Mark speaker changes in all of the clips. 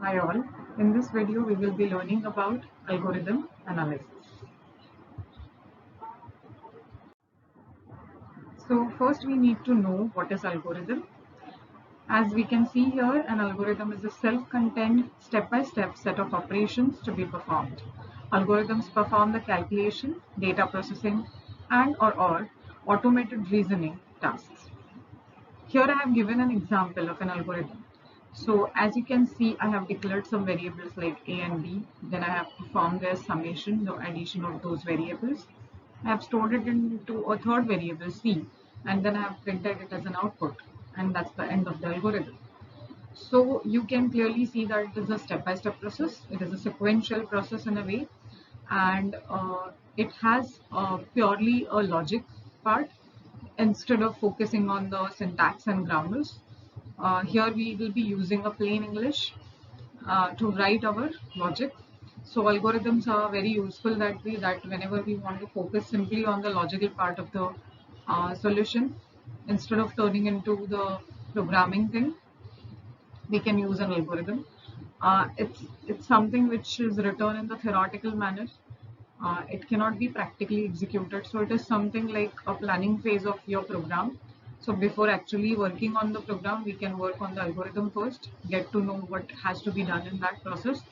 Speaker 1: Hi all, in this video we will be learning about algorithm analysis. So first we need to know what is algorithm. As we can see here, an algorithm is a self-contained step-by-step set of operations to be performed. Algorithms perform the calculation, data processing and/or automated reasoning tasks. Here I have given an example of an algorithm. So as you can see, I have declared some variables like A and B. Then I have performed their summation, the addition of those variables. I have stored it into a third variable C, and then I have printed it as an output. And that's the end of the algorithm. So you can clearly see that it is a step-by-step process. It is a sequential process in a way, and it has purely a logic part instead of focusing on the syntax and grammars. Here we will be using a plain English to write our logic. So algorithms are very useful that way, that whenever we want to focus simply on the logical part of the solution, instead of turning into the programming thing, we can use an algorithm. It's something which is written in the theoretical manner. It cannot be practically executed, so it is something like a planning phase of your program. So before actually working on the program, we can work on the algorithm first, get to know what has to be done in that process,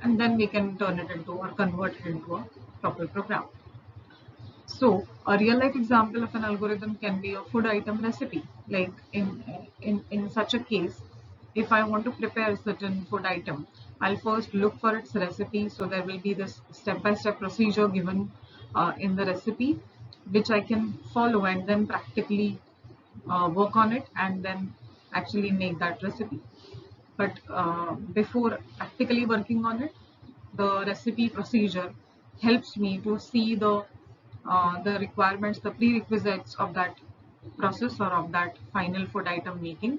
Speaker 1: and then we can turn it into or convert it into a proper program. So a real life example of an algorithm can be a food item recipe. Like in such a case, if I want to prepare a certain food item, I'll first look for its recipe. So there will be this step-by-step procedure given in the recipe, which I can follow and then practically work on it and then actually make that recipe. But before practically working on it, the recipe procedure helps me to see the requirements, the prerequisites of that process or of that final food item making.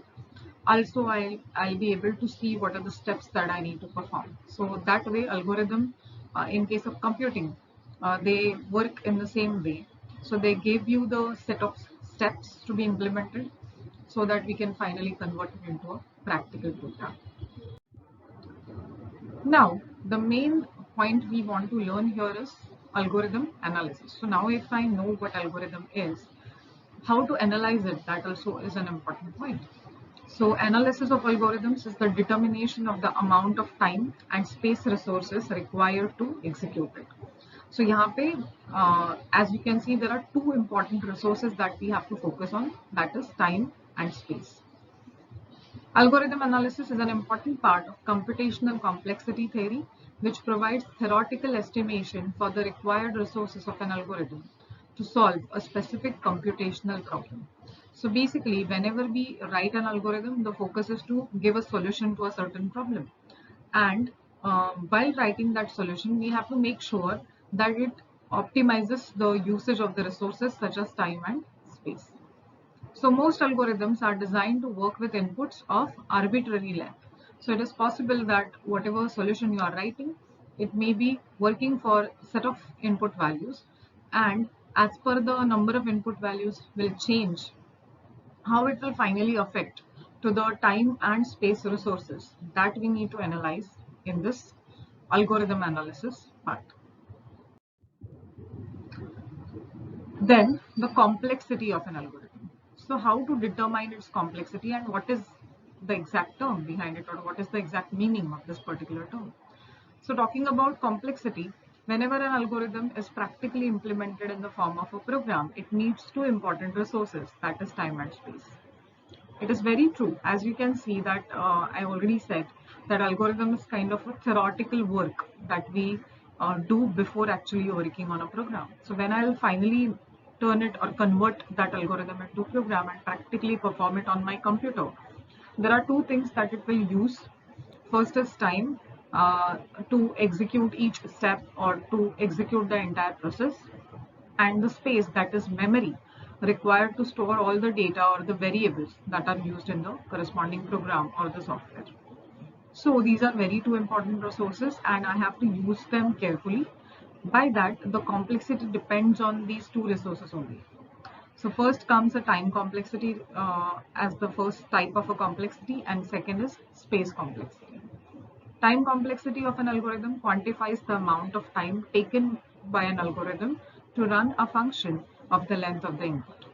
Speaker 1: Also, I'll be able to see what are the steps that I need to perform. So that way, algorithm, in case of computing, they work in the same way. So they give you the set of steps to be implemented so that we can finally convert it into a practical program. Now, the main point we want to learn here is algorithm analysis. So now if I know what algorithm is, how to analyze it, that also is an important point. So analysis of algorithms is the determination of the amount of time and space resources required to execute it. So यहाँ पे, as you can see, there are two important resources that we have to focus on, that is time and space. Algorithm analysis is an important part of computational complexity theory, which provides theoretical estimation for the required resources of an algorithm to solve a specific computational problem. So basically, whenever we write an algorithm, the focus is to give a solution to a certain problem. And while writing that solution, we have to make sure that it optimizes the usage of the resources such as time and space. So most algorithms are designed to work with inputs of arbitrary length. So it is possible that whatever solution you are writing, it may be working for a set of input values, and as per the number of input values will change how it will finally affect to the time and space resources that we need to analyze in this algorithm analysis part. Then the complexity of an algorithm. So how to determine its complexity and what is the exact term behind it, or what is the exact meaning of this particular term. So talking about complexity, whenever an algorithm is practically implemented in the form of a program, it needs two important resources, that is time and space. It is very true. As you can see that I already said that algorithm is kind of a theoretical work that we do before actually working on a program. So when I'll finally turn it or convert that algorithm into program and practically perform it on my computer, there are two things that it will use. First is time to execute each step or to execute the entire process, and the space, that is memory, required to store all the data or the variables that are used in the corresponding program or the software. So these are very two important resources and I have to use them carefully. By that, the complexity depends on these two resources only. So first comes a time complexity as the first type of a complexity, and second is space complexity. Time complexity of an algorithm quantifies the amount of time taken by an algorithm to run a function of the length of the input.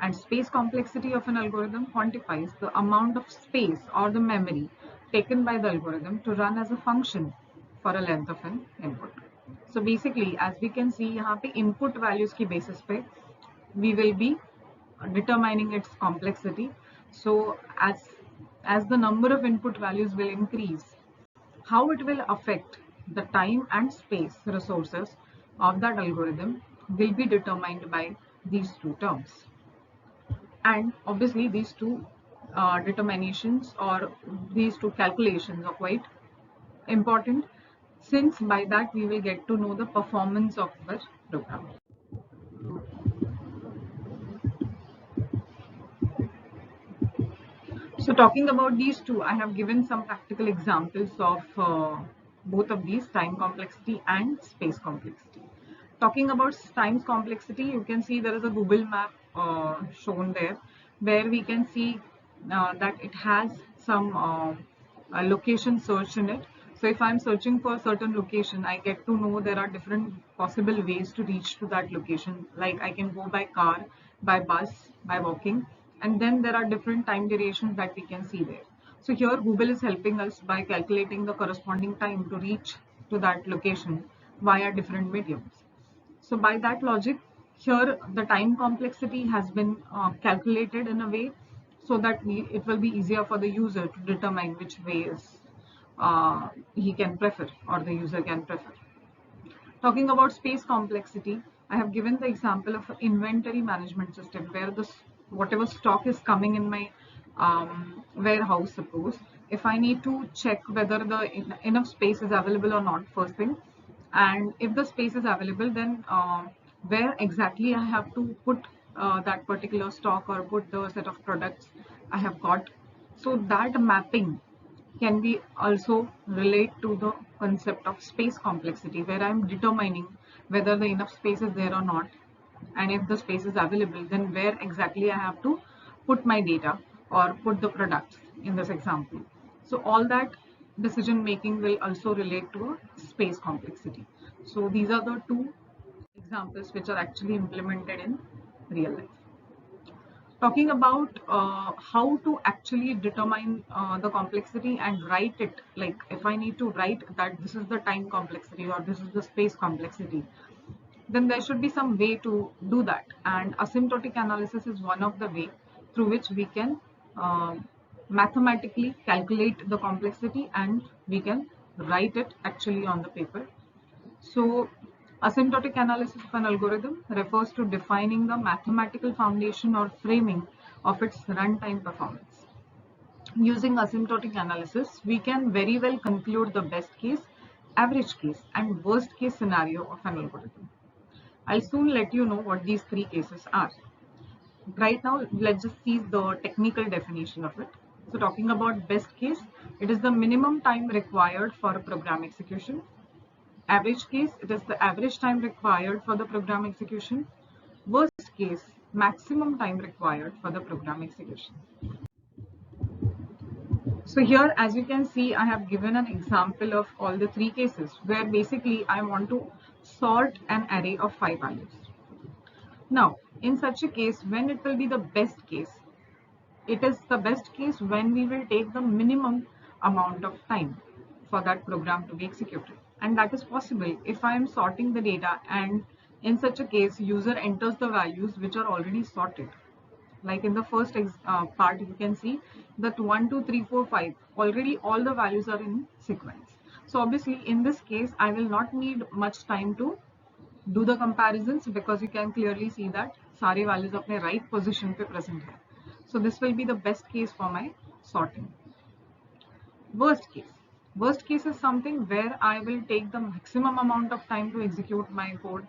Speaker 1: And space complexity of an algorithm quantifies the amount of space or the memory taken by the algorithm to run as a function for a length of an input. So basically, as we can see, यहाँ पे input values की basis पे we will be determining its complexity. So as the number of input values will increase, how it will affect the time and space resources of that algorithm will be determined by these two terms. And obviously these two determinations or these two calculations are quite important, since by that we will get to know the performance of the program. So talking about these two, I have given some practical examples of both of these, time complexity and space complexity. Talking about times complexity, you can see there is a Google map shown there, where we can see that it has some location search in it. So if I'm searching for a certain location, I get to know there are different possible ways to reach to that location. Like I can go by car, by bus, by walking, and then there are different time durations that we can see there. So here Google is helping us by calculating the corresponding time to reach to that location via different mediums. So by that logic, here the time complexity has been calculated in a way so that it will be easier for the user to determine which ways he can prefer or the user can prefer. Talking about space complexity, I have given the example of an inventory management system where whatever stock is coming in my warehouse, suppose, if I need to check whether enough space is available or not, first thing, and if the space is available, then where exactly I have to put that particular stock or put the set of products I have got. So that mapping can be also relate to the concept of space complexity, where I'm determining whether the enough space is there or not, and if the space is available, then where exactly I have to put my data or put the products in this example. So all that decision making will also relate to a space complexity. So these are the two examples which are actually implemented in real life. Talking about how to actually determine the complexity and write it, like if I need to write that this is the time complexity or this is the space complexity, then there should be some way to do that, and asymptotic analysis is one of the way through which we can mathematically calculate the complexity and we can write it actually on the paper. So asymptotic analysis of an algorithm refers to defining the mathematical foundation or framing of its runtime performance. Using asymptotic analysis, we can very well conclude the best case, average case, and worst case scenario of an algorithm. I'll soon let you know what these three cases are. Right now, let's just see the technical definition of it. So talking about best case, it is the minimum time required for program execution. Average case, it is the average time required for the program execution. Worst case, maximum time required for the program execution. So here, as you can see, I have given an example of all the three cases where basically I want to sort an array of 5 values. Now, in such a case, when it will be the best case, it is the best case when we will take the minimum amount of time for that program to be executed. And that is possible if I am sorting the data, and in such a case, user enters the values which are already sorted. Like in the first part, you can see that 1, 2, 3, 4, 5, already all the values are in sequence. So obviously in this case, I will not need much time to do the comparisons, because you can clearly see that सारे values अपने right position पे present है. So this will be the best case for my sorting. Worst case. Worst case is something where I will take the maximum amount of time to execute my code.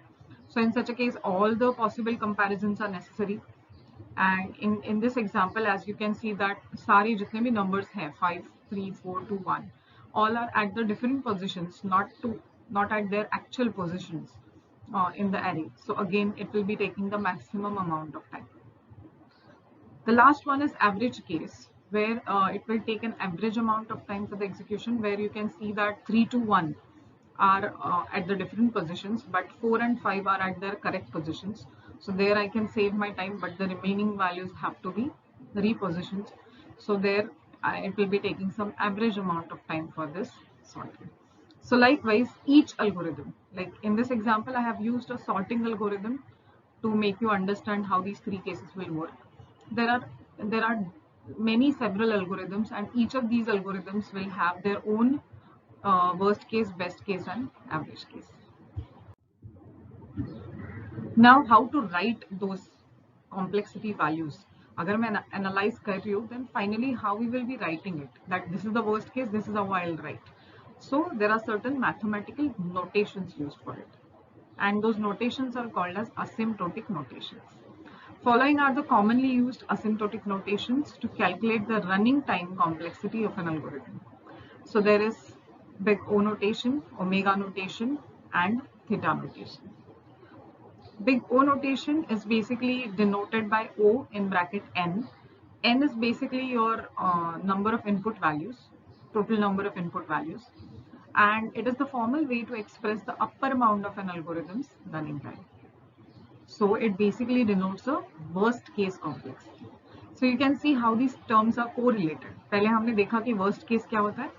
Speaker 1: So in such a case, all the possible comparisons are necessary. And in this example, as you can see that सारे जितने भी numbers हैं 5, 3, 4, 2, 1, all are at the different positions, not at their actual positions in the array. So again, it will be taking the maximum amount of time. The last one is average case, where it will take an average amount of time for the execution, where you can see that 3 to 1 are at the different positions, but 4 and 5 are at their correct positions. So there I can save my time, but the remaining values have to be repositioned. So there it will be taking some average amount of time for this sorting. So likewise, each algorithm, like in this example, I have used a sorting algorithm to make you understand how these three cases will work. There are many several algorithms, and each of these algorithms will have their own worst case, best case, and average case. Now, how to write those complexity values? अगर मैं analyze कर रही हूँ, then finally how we will be writing it? That this is the worst case, this is how I'll write. So there are certain mathematical notations used for it, and those notations are called as asymptotic notations. Following are the commonly used asymptotic notations to calculate the running time complexity of an algorithm. So there is big O notation, omega notation, and theta notation. Big O notation is basically denoted by O in bracket n. N is basically your number of input values, total number of input values, and it is the formal way to express the upper bound of an algorithm's running time. So it basically denotes a worst case complexity. So you can see how these terms are correlated. पहले हमने देखा कि worst case क्या होता है,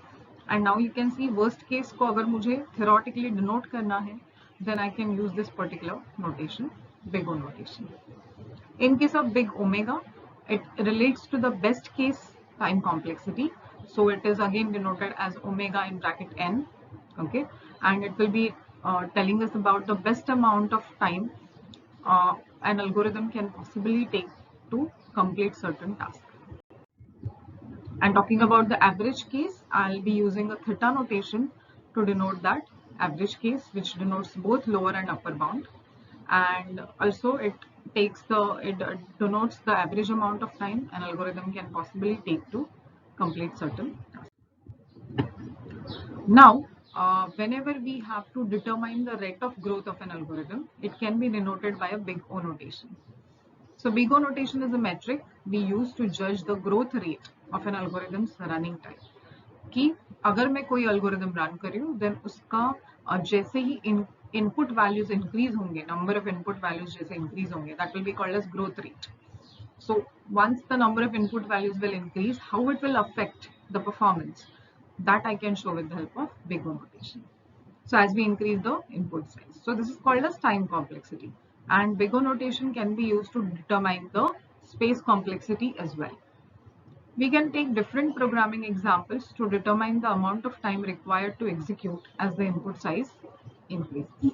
Speaker 1: and now you can see worst case को अगर मुझे theoretically denote करना है, then I can use this particular notation, big O notation. In case of big omega, it relates to the best case time complexity. So it is again denoted as omega in bracket n, okay, and it will be telling us about the best amount of time an algorithm can possibly take to complete certain tasks. And talking about the average case, I'll be using a theta notation to denote that average case, which denotes both lower and upper bound, and also it denotes the average amount of time an algorithm can possibly take to complete certain tasks. Now, whenever we have to determine the rate of growth of an algorithm, it can be denoted by a big O notation. So big O notation is a metric we use to judge the growth rate of an algorithm's running time. कि अगर मैं कोई algorithm run कर रही हूँ, then उसका जैसे ही input values increase होंगे, number of input values जैसे increase होंगे, that will be called as growth rate. So once the number of input values will increase, how it will affect the performance, that I can show with the help of big O notation. So as we increase the input size. So this is called as time complexity, and big O notation can be used to determine the space complexity as well. We can take different programming examples to determine the amount of time required to execute as the input size increases.